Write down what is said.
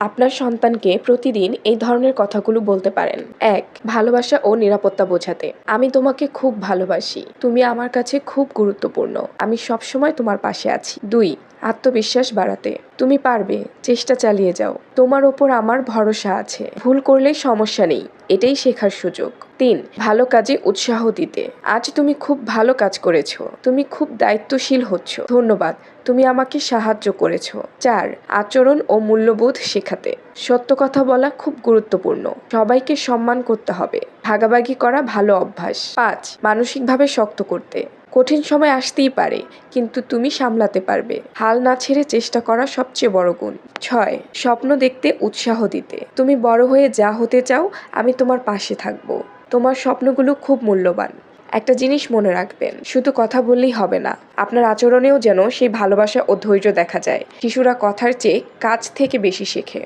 আপনার সন্তানকে প্রতিদিন এই ধরনের কথাগুলো বলতে পারেন। ১. ভালোবাসা ও নিরাপত্তা বোঝাতে। আমি তোমাকে খুব ভালোবাসি। তুমি আমার কাছে খুব গুরুত্বপূর্ণ। আমি সবসময় তোমার পাশে আছি। ২. আত্মবিশ্বাস বাড়াতে। তুমি পারবে, চেষ্টা চালিয়ে যাও। তোমার ওপর আমার ভরসা আছে। ভুল করলে সমস্যা নেই, এটাই শেখার সুযোগ। ৩. ভালো কাজে উৎসাহ দিতে। আজ তুমি খুব ভালো কাজ করেছো। তুমি খুব দায়িত্বশীল হচ্ছ। ধন্যবাদ, তুমি আমাকে সাহায্য করেছো। ৪. আচরণ ও মূল্যবোধ শেখাতে। সত্য কথা বলা খুব গুরুত্বপূর্ণ। সবাইকে সম্মান করতে হবে। ভাগাভাগি করা ভালো অভ্যাস। ৫. মানসিকভাবে শক্ত করতে। কঠিন সময় আসতেই পারে, কিন্তু তুমি সামলাতে পারবে। হাল না ছেড়ে চেষ্টা করা সবচেয়ে বড় গুণ। ৬. স্বপ্ন দেখতে উৎসাহ দিতে। তুমি বড় হয়ে যা হতে চাও, আমি তোমার পাশে থাকবো। তোমার স্বপ্নগুলো খুব মূল্যবান। একটা জিনিস মনে রাখবেন, শুধু কথা বললেই হবে না, আপনার আচরণেও যেন সেই ভালোবাসা ও ধৈর্য দেখা যায়। শিশুরা কথার চেয়ে কাজ থেকে বেশি শেখে।